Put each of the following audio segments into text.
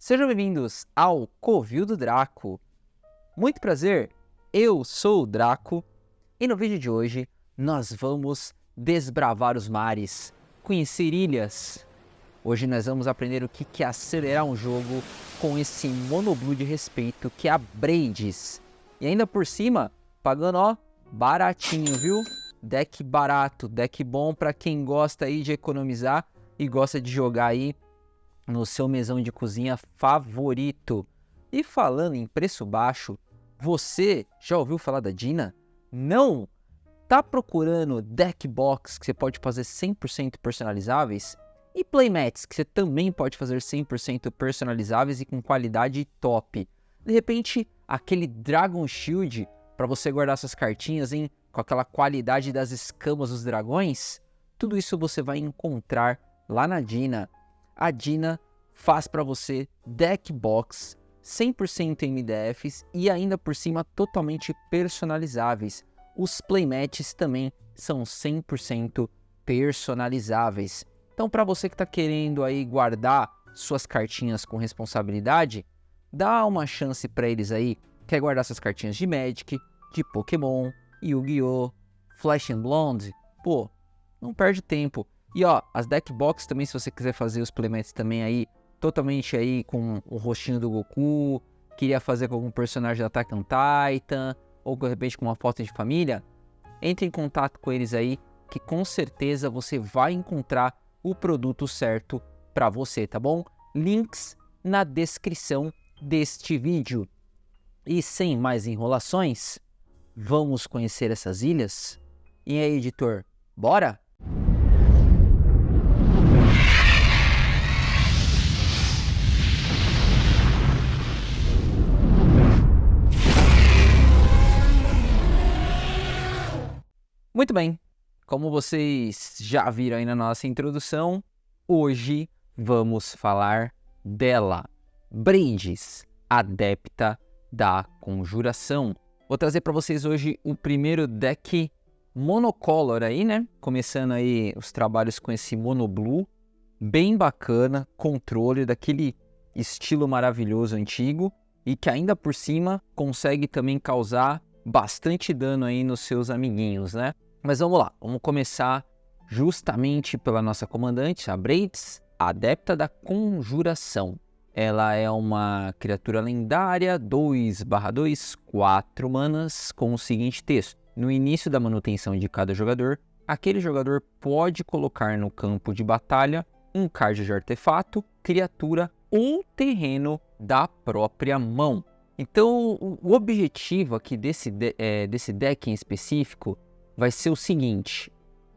Sejam bem-vindos ao Covil do Draco. Muito prazer, eu sou o Draco e no vídeo de hoje nós vamos desbravar os mares, conhecer ilhas. Hoje nós vamos aprender o que é acelerar um jogo com esse monoblue de respeito que é a Braids. E ainda por cima, pagando baratinho, viu? Deck barato, deck bom para quem gosta aí de economizar e gosta de jogar aí no seu mesão de cozinha favorito. E falando em preço baixo, você já ouviu falar da Dina? Não? Tá procurando deck box que você pode fazer 100% personalizáveis? E playmats que você também pode fazer 100% personalizáveis e com qualidade top? De repente, aquele Dragon Shield para você guardar suas cartinhas com aquela qualidade das escamas dos dragões? Tudo isso você vai encontrar lá na Dina. A Dina faz para você deck box 100% MDFs e ainda por cima totalmente personalizáveis. Os playmats também são 100% personalizáveis. Então, para você que está querendo aí guardar suas cartinhas com responsabilidade, dá uma chance para eles aí. Quer guardar suas cartinhas de Magic, de Pokémon, Yu-Gi-Oh!, Flash and Blonde? Pô, não perde tempo. E as deck box também, se você quiser fazer os playmats também aí, totalmente aí com o rostinho do Goku, queria fazer com algum personagem da Attack on Titan, ou de repente com uma foto de família, entre em contato com eles aí, que com certeza você vai encontrar o produto certo para você, tá bom? Links na descrição deste vídeo. E sem mais enrolações, vamos conhecer essas ilhas? E aí, editor, bora? Muito bem, como vocês já viram aí na nossa introdução, hoje vamos falar dela, Braids, adepta da conjuração. Vou trazer para vocês hoje o primeiro deck monocolor aí, né? Começando aí os trabalhos com esse monoblue, bem bacana, controle daquele estilo maravilhoso antigo e que ainda por cima consegue também causar bastante dano aí nos seus amiguinhos, né? Mas vamos lá, vamos começar justamente pela nossa comandante, a Braids, adepta da conjuração. Ela é uma criatura lendária, 2/2, 4 manas, com o seguinte texto. No início da manutenção de cada jogador, aquele jogador pode colocar no campo de batalha um card de artefato, criatura ou terreno da própria mão. Então, o objetivo aqui desse deck em específico vai ser o seguinte: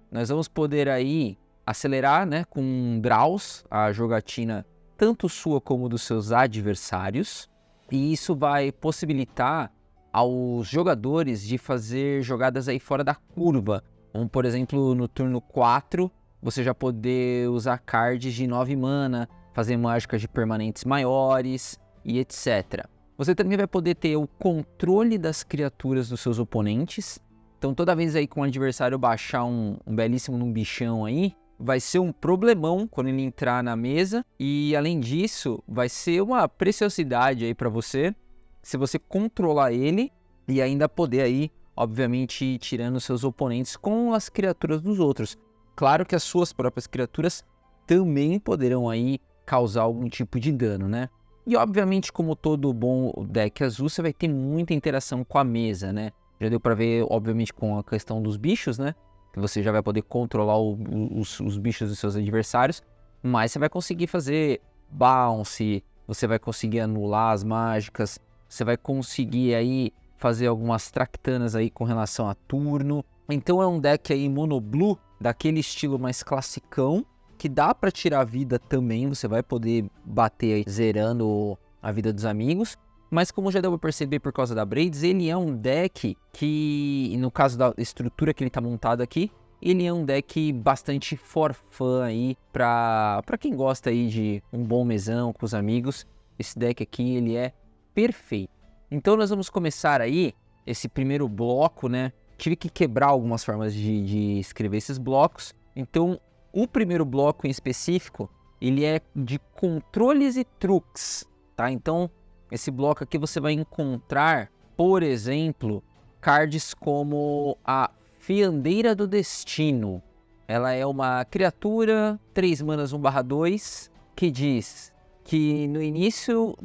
nós vamos poder aí acelerar, né, com draws a jogatina tanto sua como dos seus adversários, e isso vai possibilitar aos jogadores de fazer jogadas aí fora da curva, como por exemplo no turno 4 você já poder usar cards de 9 mana, fazer mágicas de permanentes maiores e etc. Você também vai poder ter o controle das criaturas dos seus oponentes. Então toda vez aí que um adversário baixar um belíssimo num bichão aí, vai ser um problemão quando ele entrar na mesa. E além disso, vai ser uma preciosidade aí para você, se você controlar ele e ainda poder aí, obviamente, ir tirando seus oponentes com as criaturas dos outros. Claro que as suas próprias criaturas também poderão aí causar algum tipo de dano, né? E obviamente, como todo bom deck azul, você vai ter muita interação com a mesa, né? Já deu para ver, obviamente, com a questão dos bichos, né? Que você já vai poder controlar os bichos dos seus adversários. Mas você vai conseguir fazer bounce, você vai conseguir anular as mágicas, você vai conseguir aí fazer algumas tractanas aí com relação a turno. Então é um deck aí monoblue, daquele estilo mais classicão, que dá para tirar a vida também. Você vai poder bater aí, zerando a vida dos amigos. Mas como já deu para perceber por causa da Braids, ele é um deck que, no caso da estrutura que ele está montado aqui, ele é um deck bastante for fun aí, para quem gosta aí de um bom mesão com os amigos. Esse deck aqui, ele é perfeito. Então nós vamos começar aí esse primeiro bloco, né? Tive que quebrar algumas formas de escrever esses blocos. Então o primeiro bloco em específico, ele é de controles e truques. tá? Então, esse bloco aqui você vai encontrar, por exemplo, cards como a Fiandeira do Destino. Ela é uma criatura 3 manas 1/2 que diz que no início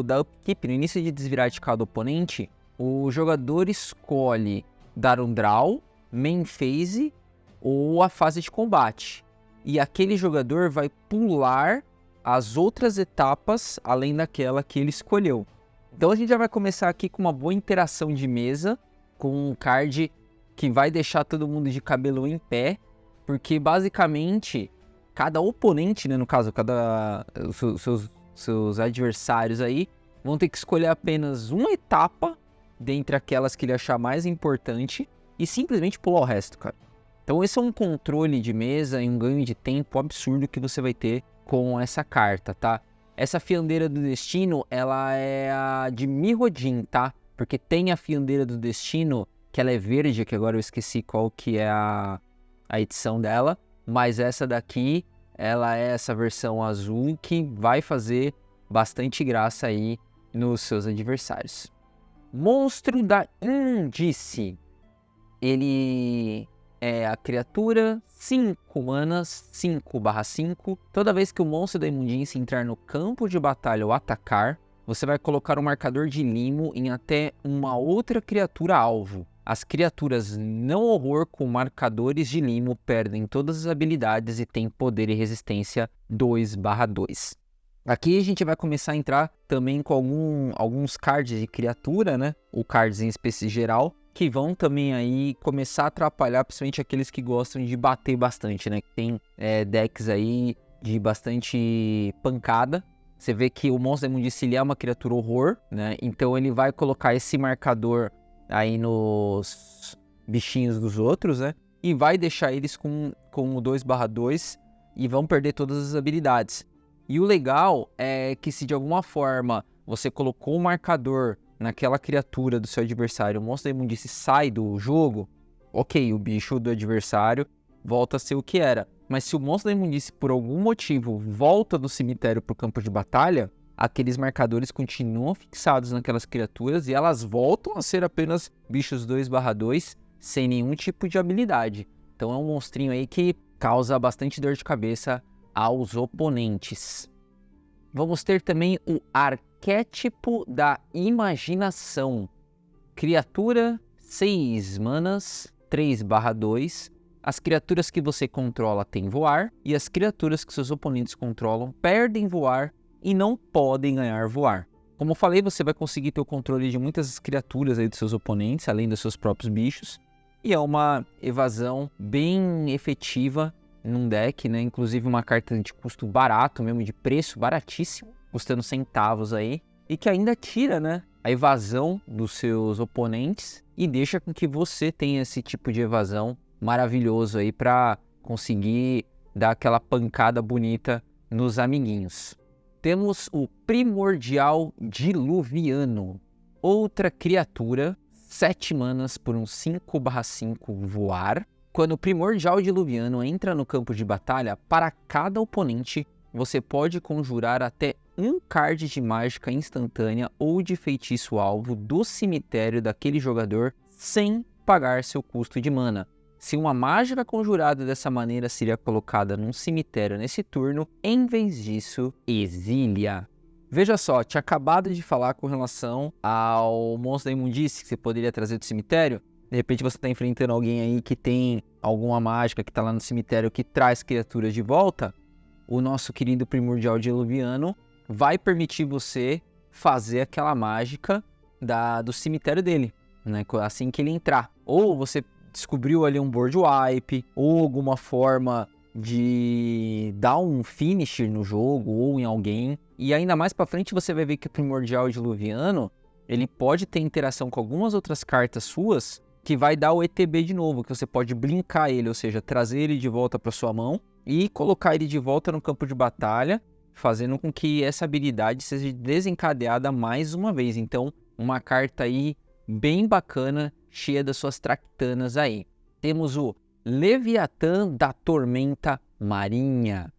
da upkeep, no início de desvirar de cada oponente, o jogador escolhe dar um draw, main phase ou a fase de combate. E aquele jogador vai pular as outras etapas além daquela que ele escolheu. Então a gente já vai começar aqui com uma boa interação de mesa, com um card que vai deixar todo mundo de cabelo em pé, porque basicamente cada oponente, né, no caso, seus adversários aí, vão ter que escolher apenas uma etapa dentre aquelas que ele achar mais importante e simplesmente pular o resto, cara. Então esse é um controle de mesa e um ganho de tempo absurdo que você vai ter com essa carta, tá? Essa Fiandeira do Destino, ela é a de Mirrodin, tá? Porque tem a Fiandeira do Destino, que ela é verde, que agora eu esqueci qual que é a edição dela, mas essa daqui, ela é essa versão azul que vai fazer bastante graça aí nos seus adversários. Monstro da Imundície. Ele é a criatura 5 manas, 5/5. Toda vez que o monstro da Imundície entrar no campo de batalha ou atacar, você vai colocar um marcador de limo em até uma outra criatura alvo. As criaturas não horror com marcadores de limo perdem todas as habilidades e têm poder e resistência 2/2. Aqui a gente vai começar a entrar também com alguns cards de criatura, né? O cards em espécie geral, que vão também aí começar a atrapalhar, principalmente aqueles que gostam de bater bastante, né? Tem decks aí de bastante pancada. Você vê que o monstro da Imundície é uma criatura horror, né? Então ele vai colocar esse marcador aí nos bichinhos dos outros, né? E vai deixar eles com o 2/2 e vão perder todas as habilidades. E o legal é que se de alguma forma você colocou um marcador naquela criatura do seu adversário, o monstro da Imundície sai do jogo, ok, o bicho do adversário volta a ser o que era. Mas se o monstro da Imundície por algum motivo volta do cemitério para o campo de batalha, aqueles marcadores continuam fixados naquelas criaturas e elas voltam a ser apenas bichos 2/2 sem nenhum tipo de habilidade. Então é um monstrinho aí que causa bastante dor de cabeça aos oponentes. Vamos ter também o Arquétipo da Imaginação. Criatura 6 manas, 3/2. As criaturas que você controla têm voar e as criaturas que seus oponentes controlam perdem voar e não podem ganhar voar. Como eu falei, você vai conseguir ter o controle de muitas criaturas aí dos seus oponentes, além dos seus próprios bichos. E é uma evasão bem efetiva num deck, né? Inclusive uma carta de custo barato mesmo, de preço baratíssimo, custando centavos aí. E que ainda tira, né, a evasão dos seus oponentes e deixa com que você tenha esse tipo de evasão maravilhoso aí para conseguir dar aquela pancada bonita nos amiguinhos. Temos o Primordial Diluviano, outra criatura, 7 manas por um 5/5 voar. Quando o Primordial Diluviano entra no campo de batalha, para cada oponente, você pode conjurar até um card de mágica instantânea ou de feitiço alvo do cemitério daquele jogador sem pagar seu custo de mana. Se uma mágica conjurada dessa maneira seria colocada num cemitério nesse turno, em vez disso, exilia. Veja só, tinha acabado de falar com relação ao monstro da Imundície que você poderia trazer do cemitério. De repente você está enfrentando alguém aí que tem alguma mágica que está lá no cemitério que traz criaturas de volta. O nosso querido Primordial Diluviano vai permitir você fazer aquela mágica do cemitério dele, né? Assim que ele entrar. Ou você descobriu ali um board wipe, ou alguma forma de dar um finisher no jogo, ou em alguém. E ainda mais pra frente você vai ver que o Primordial Diluviano, ele pode ter interação com algumas outras cartas suas, que vai dar o ETB de novo, que você pode blinkar ele, ou seja, trazer ele de volta para sua mão e colocar ele de volta no campo de batalha, fazendo com que essa habilidade seja desencadeada mais uma vez. Então, uma carta aí bem bacana, cheia das suas tractanas aí. Temos o Leviatã da Tormenta Marinha.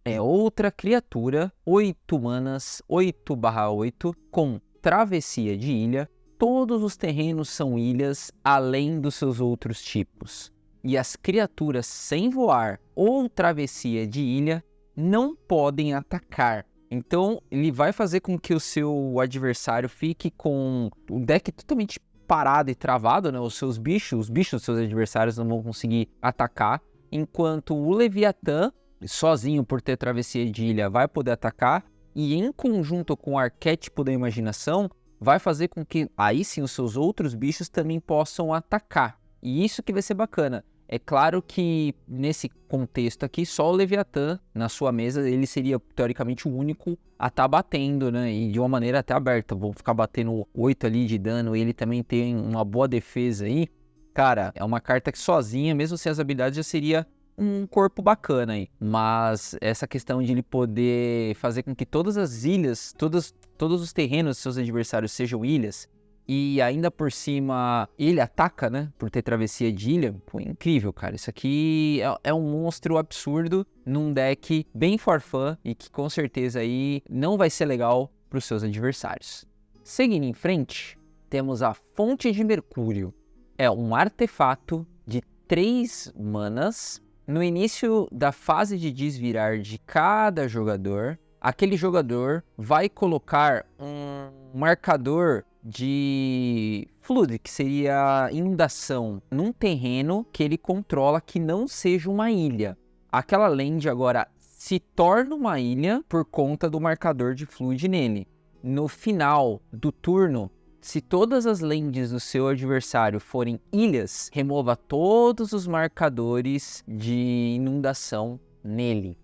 é outra criatura, 8 manas, 8/8, com travessia de ilha. Todos os terrenos são ilhas, além dos seus outros tipos. E as criaturas sem voar ou travessia de ilha não podem atacar. Então, ele vai fazer com que o seu adversário fique com o deck totalmente parado e travado, né? Os bichos dos seus adversários não vão conseguir atacar, enquanto o Leviatã, sozinho por ter travessia de ilha, vai poder atacar, e em conjunto com o arquétipo da imaginação, vai fazer com que aí sim os seus outros bichos também possam atacar. E isso que vai ser bacana. É claro que nesse contexto aqui, só o Leviatã na sua mesa, ele seria teoricamente o único a estar batendo, né? E de uma maneira até aberta. Vou ficar batendo 8 ali de dano, ele também tem uma boa defesa aí. Cara, é uma carta que sozinha, mesmo sem as habilidades, já seria um corpo bacana aí. Mas essa questão de ele poder fazer com que todas as ilhas, todos os terrenos dos seus adversários sejam ilhas, e ainda por cima ele ataca, né, por ter travessia de ilha, pô, incrível, cara. Isso aqui é um monstro absurdo num deck bem for fun e que com certeza aí não vai ser legal para os seus adversários. Seguindo em frente, temos a Fonte de Mercúrio. É um artefato de 3 manas. No início da fase de desvirar de cada jogador, aquele jogador vai colocar um marcador de Flood, que seria inundação, num terreno que ele controla que não seja uma ilha. Aquela land agora se torna uma ilha por conta do marcador de Flood nele. No final do turno, se todas as lands do seu adversário forem ilhas, remova todos os marcadores de inundação nele.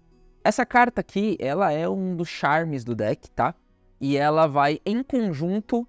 Essa carta aqui, ela é um dos charmes do deck, tá? E ela vai em conjunto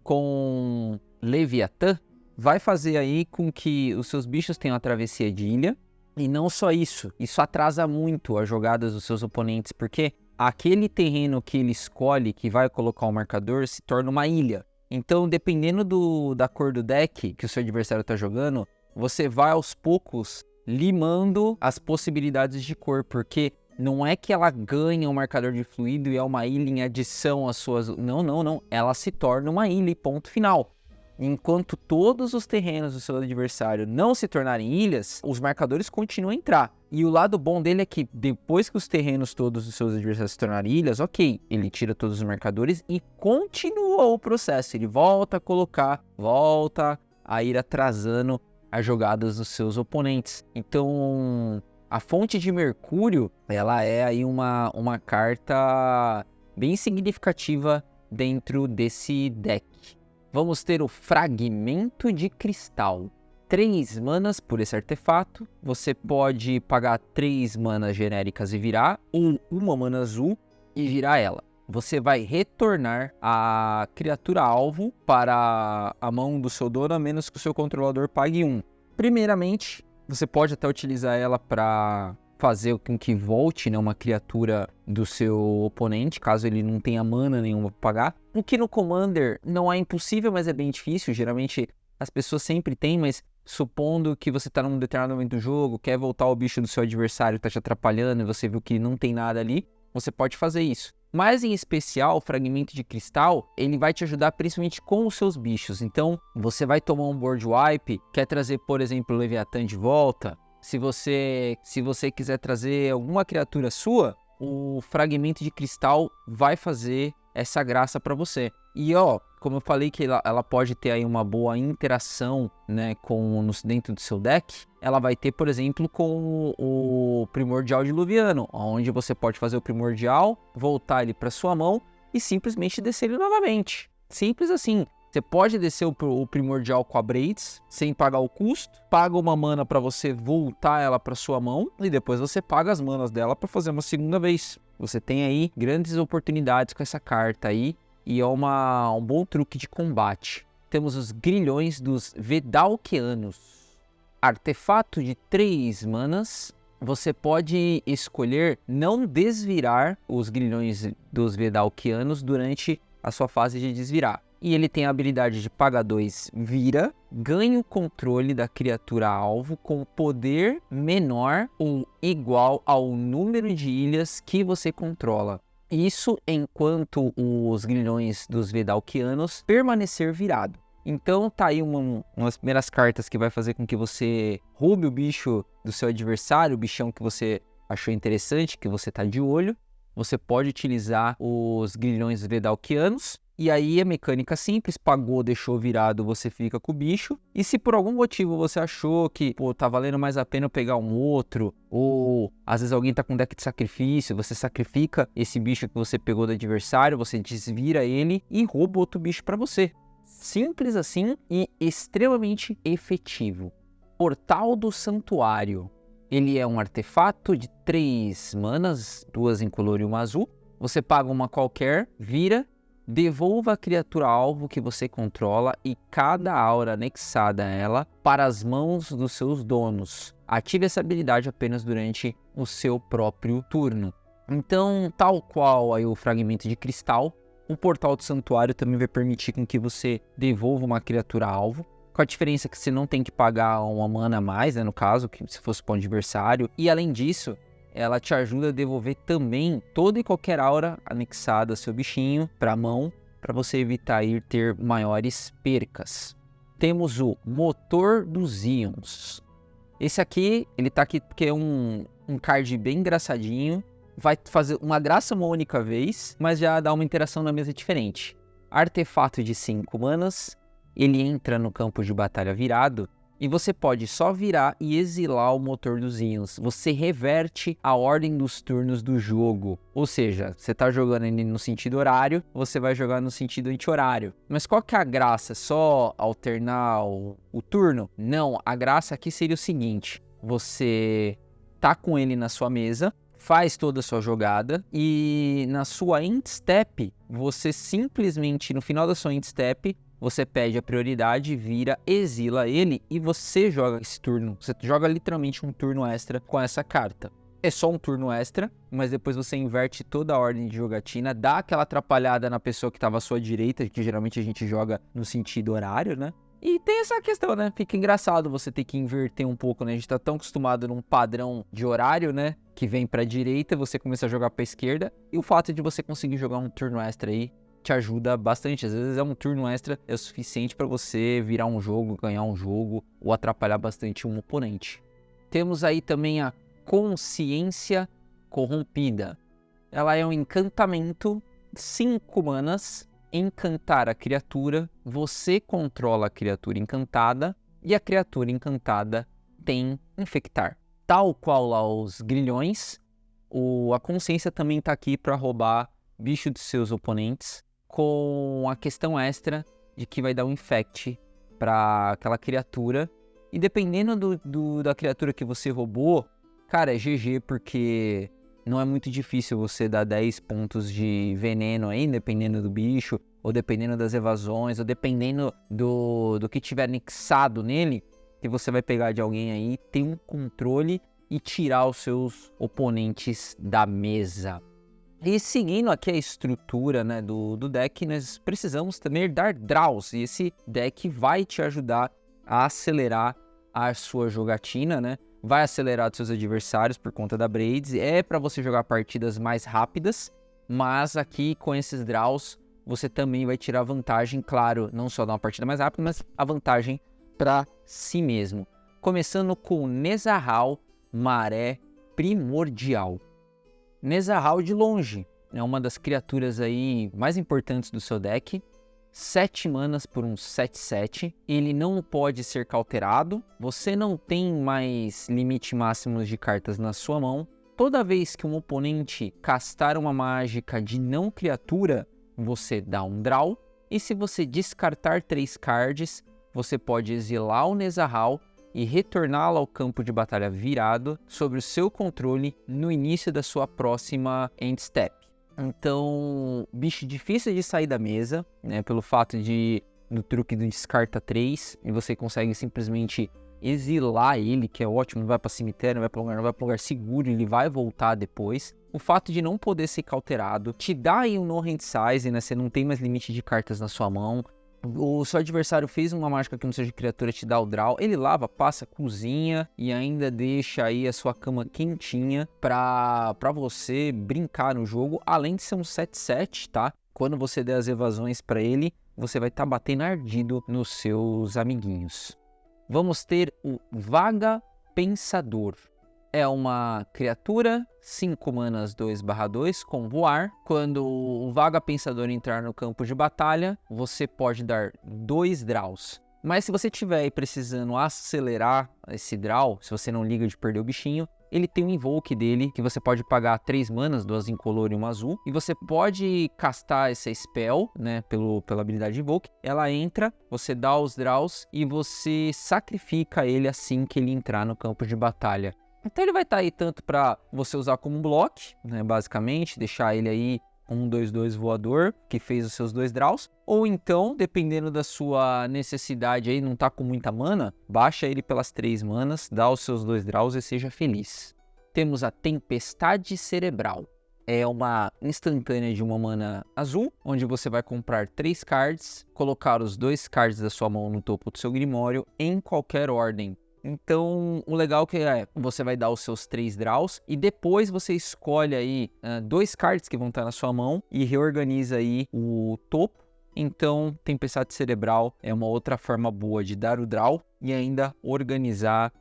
com Leviatã, vai fazer aí com que os seus bichos tenham a travessia de ilha. E não só isso, isso atrasa muito as jogadas dos seus oponentes, porque aquele terreno que ele escolhe, que vai colocar o marcador, se torna uma ilha. Então, dependendo da cor do deck que o seu adversário está jogando, você vai aos poucos limando as possibilidades de cor, porque não é que ela ganha um marcador de fluido e é uma ilha em adição às suas... Não. Ela se torna uma ilha e ponto final. Enquanto todos os terrenos do seu adversário não se tornarem ilhas, os marcadores continuam a entrar. E o lado bom dele é que depois que os terrenos todos dos seus adversários se tornarem ilhas, ok, ele tira todos os marcadores e continua o processo. Ele volta a colocar, volta a ir atrasando as jogadas dos seus oponentes. Então, a Fonte de Mercúrio, ela é aí uma carta bem significativa dentro desse deck. Vamos ter o Fragmento de Cristal. 3 manas por esse artefato. Você pode pagar 3 manas genéricas e virar, ou 1 mana azul e virar ela. Você vai retornar a criatura alvo para a mão do seu dono, a menos que o seu controlador pague 1. Primeiramente, você pode até utilizar ela para fazer com que volte, né, uma criatura do seu oponente, caso ele não tenha mana nenhuma para pagar. O que no Commander não é impossível, mas é bem difícil. Geralmente as pessoas sempre têm, mas supondo que você está num determinado momento do jogo, quer voltar o bicho do seu adversário, está te atrapalhando e você viu que não tem nada ali, você pode fazer isso. Mas em especial, o Fragmento de Cristal, ele vai te ajudar principalmente com os seus bichos. Então, você vai tomar um board wipe, quer trazer, por exemplo, o Leviatã de volta. Se você quiser trazer alguma criatura sua, o Fragmento de Cristal vai fazer essa graça para você. E ó, como eu falei que ela pode ter aí uma boa interação, né, dentro do seu deck, ela vai ter, por exemplo, com o Primordial Diluviano, onde você pode fazer o Primordial, voltar ele para sua mão e simplesmente descer ele novamente. Simples assim. Você pode descer o Primordial com a Braids, sem pagar o custo, paga uma mana para você voltar ela para sua mão, e depois você paga as manas dela para fazer uma segunda vez. Você tem aí grandes oportunidades com essa carta aí, e é um bom truque de combate. Temos os Grilhões dos Vedalkeanos. Artefato de 3 manas. Você pode escolher não desvirar os Grilhões dos Vedalkeanos durante a sua fase de desvirar. E ele tem a habilidade de paga 2, vira, ganha o controle da criatura alvo com poder menor ou igual ao número de ilhas que você controla. Isso enquanto os grilhões dos Vedalquianos permanecer virado. Então tá aí uma das primeiras cartas que vai fazer com que você roube o bicho do seu adversário, o bichão que você achou interessante, que você tá de olho. Você pode utilizar os grilhões Vedalquianos. E aí a mecânica simples, pagou, deixou virado, você fica com o bicho. E se por algum motivo você achou que, tá valendo mais a pena eu pegar um outro, ou às vezes alguém tá com deck de sacrifício, você sacrifica esse bicho que você pegou do adversário, você desvira ele e rouba outro bicho para você. Simples assim e extremamente efetivo. Portal do Santuário. Ele é um artefato de 3 manas, 2 incolor e 1 azul. Você paga uma qualquer, vira, devolva a criatura alvo que você controla e cada aura anexada a ela para as mãos dos seus donos. Ative essa habilidade apenas durante o seu próprio turno. Então, tal qual aí o fragmento de cristal, o Portal do Santuário também vai permitir com que você devolva uma criatura alvo. Com a diferença que você não tem que pagar uma mana a mais, né, no caso, que se fosse para o adversário. E além disso, ela te ajuda a devolver também toda e qualquer aura anexada ao seu bichinho para a mão, para você evitar ter maiores percas. Temos o Motor dos Íons. Esse aqui, ele tá aqui porque é um card bem engraçadinho. Vai fazer uma graça uma única vez, mas já dá uma interação na mesa diferente. Artefato de 5 manas, ele entra no campo de batalha virado. E você pode só virar e exilar o Motor dos Íons. Você reverte a ordem dos turnos do jogo. Ou seja, você está jogando ele no sentido horário, você vai jogar no sentido anti-horário. Mas qual que é a graça? Só alternar o turno? Não, a graça aqui seria o seguinte. Você tá com ele na sua mesa, faz toda a sua jogada e na sua end step, você simplesmente, no final da sua end step, você pede a prioridade, vira, exila ele e você joga esse turno. Você joga literalmente um turno extra com essa carta. É só um turno extra, mas depois você inverte toda a ordem de jogatina, dá aquela atrapalhada na pessoa que estava à sua direita, que geralmente a gente joga no sentido horário, né? E tem essa questão, né? Fica engraçado você ter que inverter um pouco, né? A gente tá tão acostumado num padrão de horário, né? Que vem pra direita, você começa a jogar pra esquerda. E o fato de você conseguir jogar um turno extra aí te ajuda bastante. Às vezes um turno extra é o suficiente para você virar um jogo, ganhar um jogo ou atrapalhar bastante um oponente. Temos aí também a Consciência Corrompida. Ela é um encantamento, 5 manas, encantar a criatura, você controla a criatura encantada e a criatura encantada tem infectar. Tal qual lá os grilhões, a consciência também está aqui para roubar bicho dos seus oponentes, com a questão extra de que vai dar um infect para aquela criatura. E dependendo da criatura que você roubou, cara, é GG, porque não é muito difícil você dar 10 pontos de veneno aí, dependendo do bicho, ou dependendo das evasões, ou dependendo do que tiver anexado nele, que você vai pegar de alguém aí, ter um controle e tirar os seus oponentes da mesa. E seguindo aqui a estrutura, né, do deck, nós precisamos também dar draws. E esse deck vai te ajudar a acelerar a sua jogatina, né? Vai acelerar os seus adversários por conta da Braids. É para você jogar partidas mais rápidas, mas aqui com esses draws você também vai tirar vantagem, claro, não só de uma partida mais rápida, mas a vantagem para si mesmo. Começando com Nezahal, Maré Primordial. Nezahal de longe é uma das criaturas aí mais importantes do seu deck. 7 manas por um 7/7. Ele não pode ser cauterado. Você não tem mais limite máximo de cartas na sua mão. Toda vez que um oponente castar uma mágica de não criatura, você dá um draw. E se você descartar 3 cards, você pode exilar o Nezahal e retorná-la ao campo de batalha virado sobre o seu controle no início da sua próxima end step. Então, bicho difícil de sair da mesa, né, pelo fato do truque do descarta 3, e você consegue simplesmente exilar ele, que é ótimo, não vai para cemitério, não vai para lugar seguro, ele vai voltar depois. O fato de não poder ser cauterado te dá aí um no hand size, né, você não tem mais limite de cartas na sua mão, O seu adversário fez uma mágica que não seja criatura, te dá o draw, ele lava, passa, cozinha e ainda deixa aí a sua cama quentinha pra você brincar no jogo, além de ser um 7/7, tá? Quando você der as evasões pra ele, você vai estar batendo ardido nos seus amiguinhos. Vamos ter o Vaga Pensador. É uma criatura, 5 manas 2/2 com voar. Quando o Vaga Pensador entrar no campo de batalha, você pode dar 2 draws. Mas se você estiver aí precisando acelerar esse draw, se você não liga de perder o bichinho, ele tem um invoke dele, que você pode pagar 3 manas, 2 incolor e 1 azul. E você pode castar essa spell, né, pela habilidade de invoke. Ela entra, você dá os draws e você sacrifica ele assim que ele entrar no campo de batalha. Então ele vai estar aí tanto para você usar como um bloco, né, basicamente, deixar ele aí um 2/2 voador, que fez os seus 2 draws. Ou então, dependendo da sua necessidade aí, não tá com muita mana, baixa ele pelas 3 manas, dá os seus 2 draws e seja feliz. Temos a Tempestade Cerebral. É uma instantânea de 1 mana azul, onde você vai comprar 3 cards, colocar os 2 cards da sua mão no topo do seu grimório em qualquer ordem. Então, o legal que é, você vai dar os seus 3 draws e depois você escolhe aí 2 cards que vão estar na sua mão e reorganiza aí o topo. Então, Tempestade Cerebral é uma outra forma boa de dar o draw e ainda organizar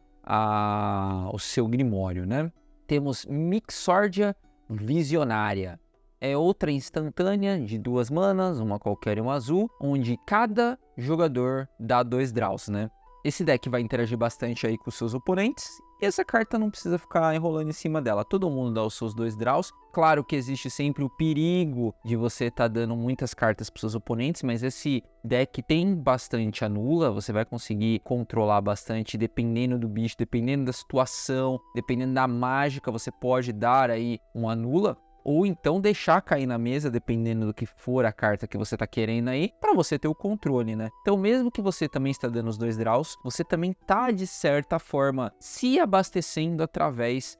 o seu grimório, né? Temos Mixórdia Visionária. É outra instantânea de 2 manas, uma qualquer e uma azul, onde cada jogador dá 2 draws, né? Esse deck vai interagir bastante aí com os seus oponentes e essa carta não precisa ficar enrolando em cima dela. Todo mundo dá os seus 2 draws. Claro que existe sempre o perigo de você estar dando muitas cartas para os seus oponentes, mas esse deck tem bastante anula, você vai conseguir controlar bastante dependendo do bicho, dependendo da situação, dependendo da mágica, você pode dar aí um anula. Ou então deixar cair na mesa, dependendo do que for a carta que você está querendo aí, para você ter o controle, né? Então, mesmo que você também está dando os 2 draws, você também tá, de certa forma, se abastecendo através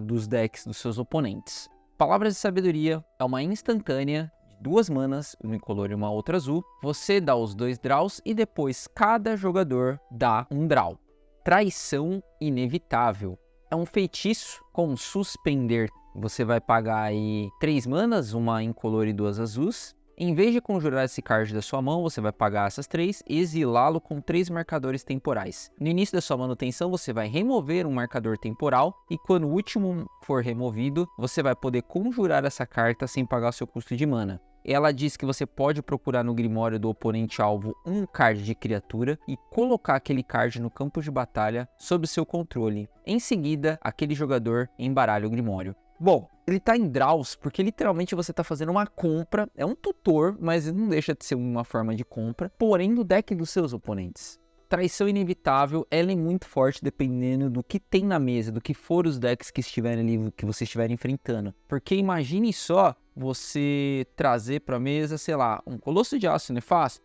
dos decks dos seus oponentes. Palavras de Sabedoria é uma instantânea de 2 manas, uma incolor e uma outra azul. Você dá os 2 draws e depois cada jogador dá um draw. Traição Inevitável. É um feitiço com suspender. Você vai pagar aí 3 manas, uma incolor e 2 azuis. Em vez de conjurar esse card da sua mão, você vai pagar essas 3 e exilá-lo com 3 marcadores temporais. No início da sua manutenção, você vai remover um marcador temporal e quando o último for removido, você vai poder conjurar essa carta sem pagar o seu custo de mana. Ela diz que você pode procurar no grimório do oponente alvo um card de criatura e colocar aquele card no campo de batalha sob seu controle. Em seguida, aquele jogador embaralha o grimório. Bom, ele tá em draws porque literalmente você tá fazendo uma compra, é um tutor, mas não deixa de ser uma forma de compra, porém no deck dos seus oponentes. Traição Inevitável, ela é muito forte dependendo do que tem na mesa, do que for os decks que estiverem ali, que você estiver enfrentando. Porque imagine só você trazer pra mesa, sei lá, um Colosso de Aço Nefasto,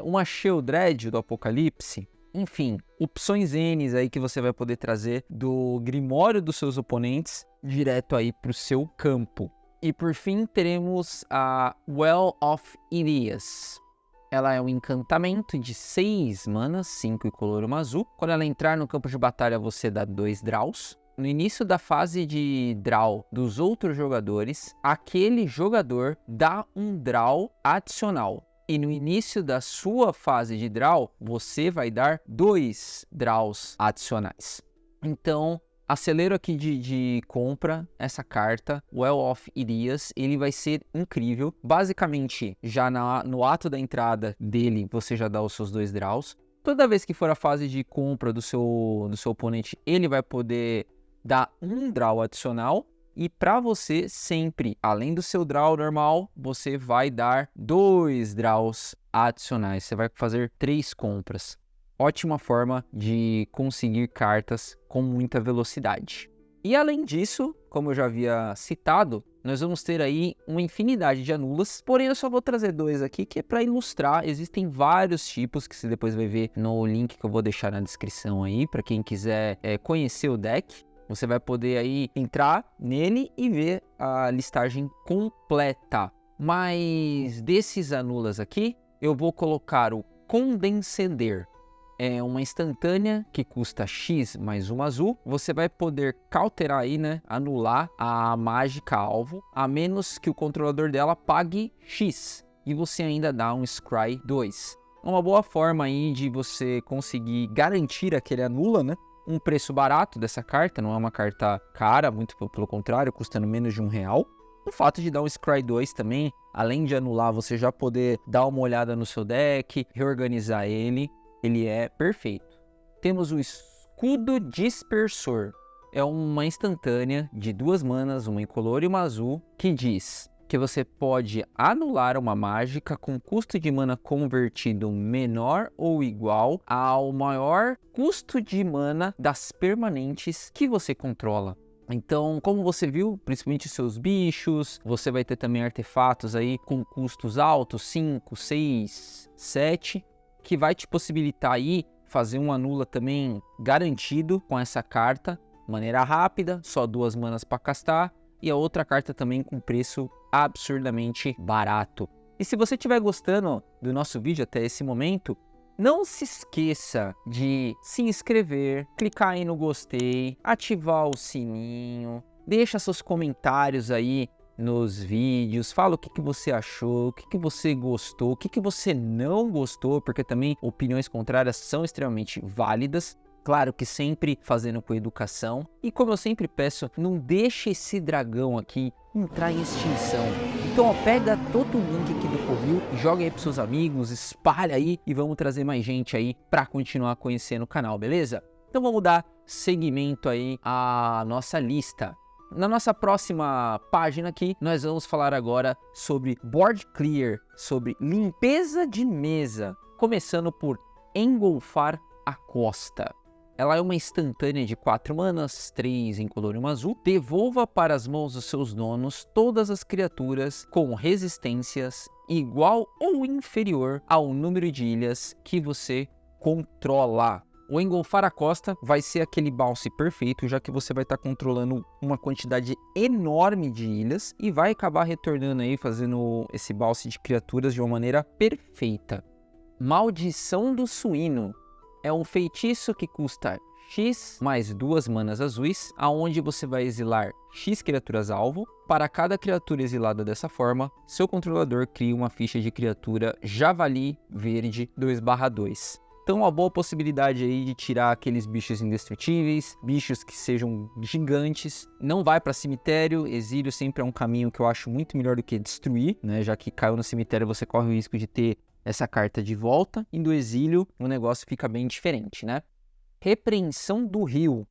uma Sheoldred do Apocalipse, enfim, opções N aí que você vai poder trazer do grimório dos seus oponentes direto aí pro seu campo. E por fim teremos a Well of Ilias. Ela é um encantamento de 6 manas, 5 incolor e 1 azul. Quando ela entrar no campo de batalha, você dá 2 draws. No início da fase de draw dos outros jogadores, aquele jogador dá um draw adicional. E no início da sua fase de draw, você vai dar 2 draws adicionais. Então, acelero aqui de compra essa carta, Well of Ilias, ele vai ser incrível. Basicamente, já no ato da entrada dele, você já dá os seus 2 draws. Toda vez que for a fase de compra do seu oponente, ele vai poder dar um draw adicional. E para você, sempre, além do seu draw normal, você vai dar 2 draws adicionais. Você vai fazer 3 compras. Ótima forma de conseguir cartas com muita velocidade. E além disso, como eu já havia citado, nós vamos ter aí uma infinidade de anulas, porém eu só vou trazer 2 aqui, que é para ilustrar. Existem vários tipos que você depois vai ver no link que eu vou deixar na descrição aí, para quem quiser conhecer o deck. Você vai poder aí entrar nele e ver a listagem completa. Mas desses anulas aqui, eu vou colocar o Condescender. É uma instantânea que custa X mais um azul. Você vai poder cauterar aí, né? Anular a mágica alvo, a menos que o controlador dela pague X. E você ainda dá um Scry 2. Uma boa forma aí de você conseguir garantir aquele anula, né? Um preço barato dessa carta, não é uma carta cara, muito pelo contrário, custando menos de R$1. O fato de dar um Scry 2 também, além de anular, você já poder dar uma olhada no seu deck, reorganizar ele é perfeito. Temos o Escudo Dispersor. É uma instantânea de 2 manas, uma incolor e uma azul, que diz que você pode anular uma mágica com custo de mana convertido menor ou igual ao maior custo de mana das permanentes que você controla. Então, como você viu, principalmente seus bichos, você vai ter também artefatos aí com custos altos, 5, 6, 7, que vai te possibilitar aí fazer um anula também garantido com essa carta, maneira rápida, só 2 manas para castar, e a outra carta também com preço absurdamente barato. E se você estiver gostando do nosso vídeo até esse momento, não se esqueça de se inscrever, clicar aí no gostei, ativar o sininho, deixa seus comentários aí nos vídeos, fala o que você achou, o que você gostou, o que você não gostou, porque também opiniões contrárias são extremamente válidas. Claro que sempre fazendo com educação. E como eu sempre peço, não deixe esse dragão aqui entrar em extinção. Então, ó, pega todo o link aqui do Covil, joga aí pros seus amigos, espalha aí e vamos trazer mais gente aí para continuar conhecendo o canal, beleza? Então vamos dar seguimento aí à nossa lista. Na nossa próxima página aqui, nós vamos falar agora sobre Board Clear, sobre limpeza de mesa, começando por Engolfar a Costa. Ela é uma instantânea de 4 manas, 3 incolor e 1 azul. Devolva para as mãos dos seus donos todas as criaturas com resistências igual ou inferior ao número de ilhas que você controla. O Engolfar a Costa vai ser aquele bounce perfeito, já que você vai estar controlando uma quantidade enorme de ilhas e vai acabar retornando aí, fazendo esse bounce de criaturas de uma maneira perfeita. Maldição do Suíno. É um feitiço que custa X mais 2 manas azuis, aonde você vai exilar X criaturas alvo. Para cada criatura exilada dessa forma, seu controlador cria uma ficha de criatura Javali Verde 2/2. Então, uma boa possibilidade aí de tirar aqueles bichos indestrutíveis, bichos que sejam gigantes. Não vai para cemitério, exílio sempre é um caminho que eu acho muito melhor do que destruir, né? Já que caiu no cemitério você corre o risco de ter essa carta de volta, e do exílio o negócio fica bem diferente, né? Repreensão do Rio.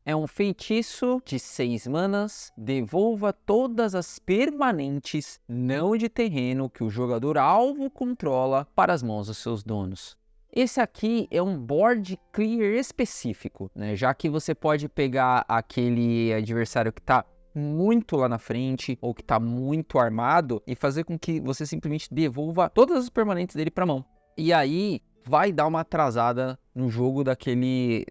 É um feitiço de 6 manas, devolva todas as permanentes não de terreno que o jogador alvo controla para as mãos dos seus donos. Esse aqui é um board clear específico, né? Já que você pode pegar aquele adversário que está muito lá na frente ou que está muito armado e fazer com que você simplesmente devolva todas as permanentes dele para a mão. E aí vai dar uma atrasada no jogo daquele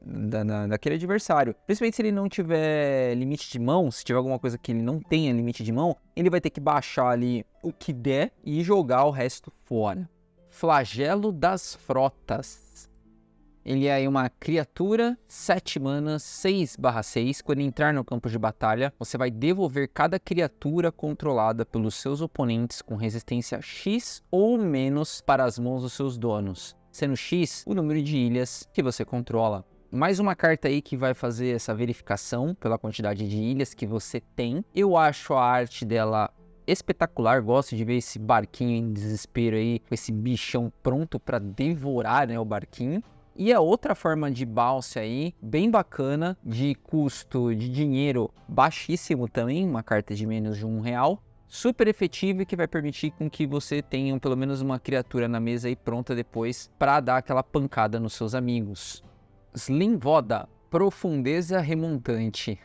adversário. Principalmente se ele não tiver limite de mão, se tiver alguma coisa que ele não tenha limite de mão, ele vai ter que baixar ali o que der e jogar o resto fora. Flagelo das Frotas. Ele é uma criatura, 7 manas, 6/6. Quando entrar no campo de batalha, você vai devolver cada criatura controlada pelos seus oponentes com resistência X ou menos para as mãos dos seus donos, sendo X o número de ilhas que você controla. Mais uma carta aí que vai fazer essa verificação pela quantidade de ilhas que você tem. Eu acho a arte dela espetacular, gosto de ver esse barquinho em desespero aí, com esse bichão pronto para devorar, né, o barquinho. E a outra forma de bounce aí, bem bacana, de custo de dinheiro baixíssimo também, uma carta de menos de R$1, super efetiva e que vai permitir com que você tenha pelo menos uma criatura na mesa aí pronta depois para dar aquela pancada nos seus amigos. Slimvoda, Profundeza Remontante.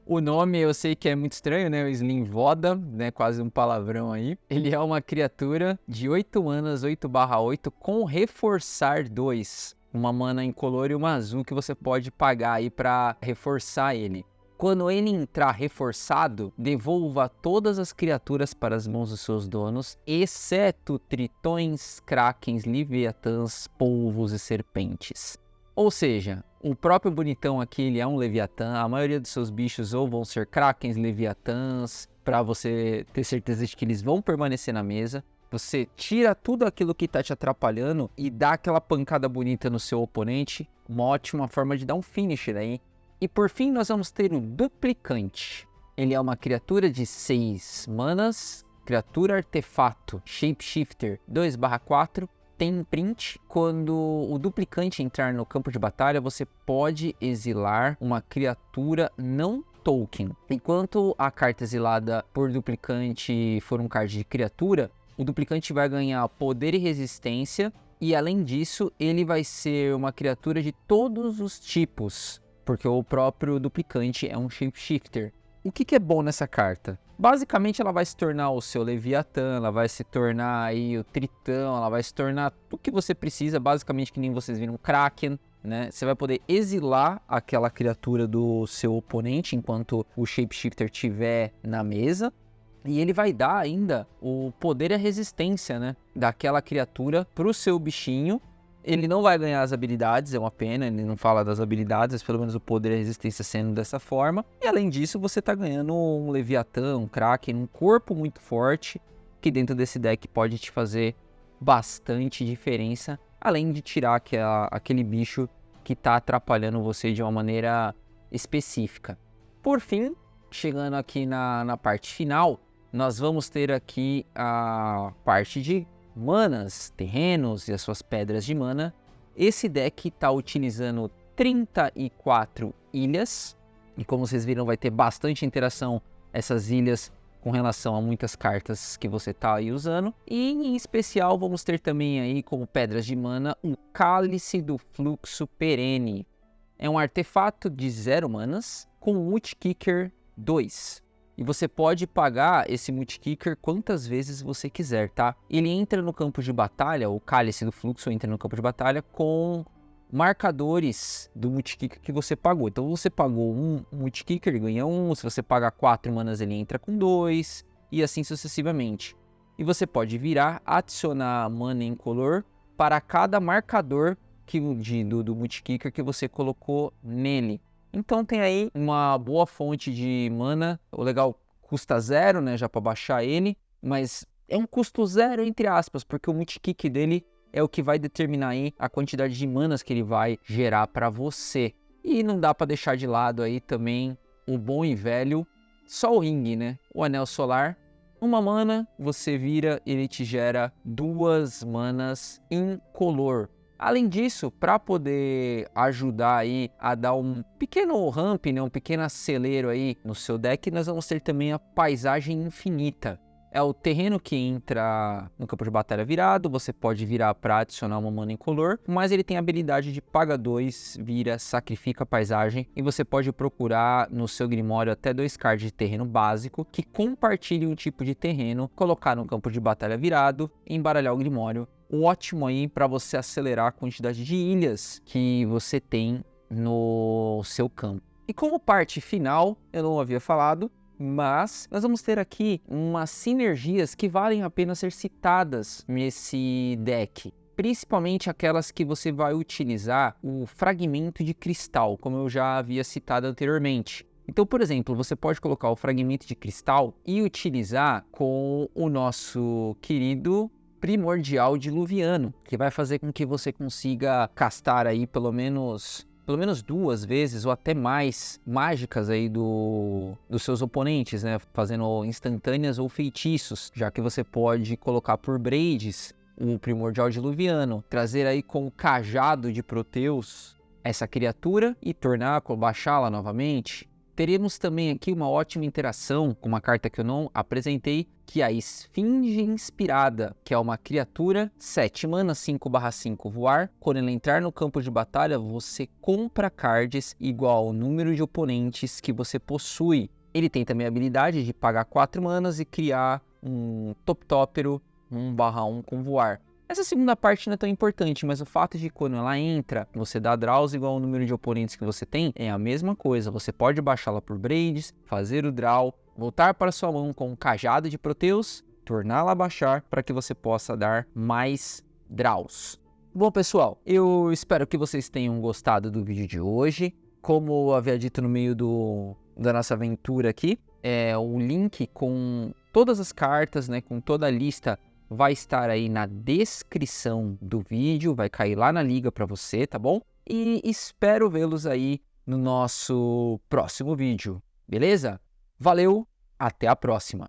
O nome eu sei que é muito estranho, né? O Slimvoda, né? Quase um palavrão aí. Ele é uma criatura de 8 manas, 8/8, com reforçar 2. Uma mana incolor e uma azul que você pode pagar aí para reforçar ele. Quando ele entrar reforçado, devolva todas as criaturas para as mãos dos seus donos, exceto tritões, krakens, leviatãs, polvos e serpentes. Ou seja, o próprio bonitão aqui ele é um leviatã, a maioria dos seus bichos ou vão ser krakens, leviatãs, para você ter certeza de que eles vão permanecer na mesa. Você tira tudo aquilo que está te atrapalhando e dá aquela pancada bonita no seu oponente. Uma ótima forma de dar um finisher aí. E por fim nós vamos ter o Duplicante. Ele é uma criatura de 6 manas, criatura artefato, Shapeshifter 2/4, tem print. Quando o Duplicante entrar no campo de batalha, você pode exilar uma criatura não token. Enquanto a carta exilada por Duplicante for um card de criatura, o Duplicante vai ganhar poder e resistência, e além disso, ele vai ser uma criatura de todos os tipos, porque o próprio Duplicante é um Shapeshifter. O que é bom nessa carta? Basicamente, ela vai se tornar o seu Leviatã, ela vai se tornar aí o Tritão, ela vai se tornar tudo que você precisa, basicamente que nem vocês viram, Kraken, né? Você vai poder exilar aquela criatura do seu oponente enquanto o Shapeshifter estiver na mesa. E ele vai dar ainda o poder e a resistência, né, daquela criatura para o seu bichinho. Ele não vai ganhar as habilidades, é uma pena, ele não fala das habilidades, mas pelo menos o poder e a resistência sendo dessa forma. E além disso, você está ganhando um Leviatã, um Kraken, um corpo muito forte, que dentro desse deck pode te fazer bastante diferença, além de tirar aquele bicho que está atrapalhando você de uma maneira específica. Por fim, chegando aqui na parte final, nós vamos ter aqui a parte de manas, terrenos e as suas pedras de mana. Esse deck está utilizando 34 ilhas, e como vocês viram vai ter bastante interação essas ilhas com relação a muitas cartas que você está aí usando. E em especial vamos ter também aí como pedras de mana o Cálice do Fluxo Perene. É um artefato de 0 manas com Multikicker 2. E você pode pagar esse Multikicker quantas vezes você quiser, tá? Ele entra no campo de batalha, o Cálice do Fluxo entra no campo de batalha com marcadores do Multikicker que você pagou. Então você pagou um Multikicker, ele ganha 1, se você pagar 4 manas ele entra com 2, e assim sucessivamente. E você pode virar, adicionar mana incolor para cada marcador do Multikicker que você colocou nele. Então tem aí uma boa fonte de mana. O legal, custa 0, né, já para baixar ele, mas é um custo 0 entre aspas, porque o Multikick dele é o que vai determinar aí a quantidade de manas que ele vai gerar para você. E não dá para deixar de lado aí também o bom e velho Sol Ring, né? O Anel Solar. Uma mana, você vira, ele te gera 2 manas incolor. Além disso, para poder ajudar aí a dar um pequeno ramp, né, um pequeno acelero aí no seu deck, nós vamos ter também a Paisagem Infinita. É o terreno que entra no campo de batalha virado, você pode virar para adicionar uma mana incolor, mas ele tem a habilidade de paga 2, vira, sacrifica a paisagem, e você pode procurar no seu Grimório até 2 cards de terreno básico que compartilhem um tipo de terreno, colocar no campo de batalha virado e embaralhar o Grimório. Ótimo aí para você acelerar a quantidade de ilhas que você tem no seu campo. E como parte final, eu não havia falado, mas nós vamos ter aqui umas sinergias que valem a pena ser citadas nesse deck. Principalmente aquelas que você vai utilizar o Fragmento de Cristal, como eu já havia citado anteriormente. Então, por exemplo, você pode colocar o Fragmento de Cristal e utilizar com o nosso querido Primordial Diluviano, que vai fazer com que você consiga castar aí pelo menos 2 vezes ou até mais mágicas aí dos seus oponentes, né? Fazendo instantâneas ou feitiços, já que você pode colocar por Braids o Primordial Diluviano, trazer aí com o Cajado de Proteus essa criatura e baixá-la novamente. Teremos também aqui uma ótima interação com uma carta que eu não apresentei, que é a Esfinge Inspirada, que é uma criatura 7 mana, 5/5 voar. Quando ela entrar no campo de batalha, você compra cards igual ao número de oponentes que você possui. Ele tem também a habilidade de pagar 4 manas e criar um Toptópero 1/1 com voar. Essa segunda parte não é tão importante, mas o fato de quando ela entra, você dá draws igual ao número de oponentes que você tem, é a mesma coisa. Você pode baixá-la por Braids, fazer o draw, voltar para sua mão com um cajado de Proteus, torná-la a baixar para que você possa dar mais draws. Bom, pessoal, eu espero que vocês tenham gostado do vídeo de hoje. Como eu havia dito no meio da nossa aventura aqui, o link com todas as cartas, né, com toda a lista, vai estar aí na descrição do vídeo, vai cair lá na liga para você, tá bom? E espero vê-los aí no nosso próximo vídeo, beleza? Valeu, até a próxima!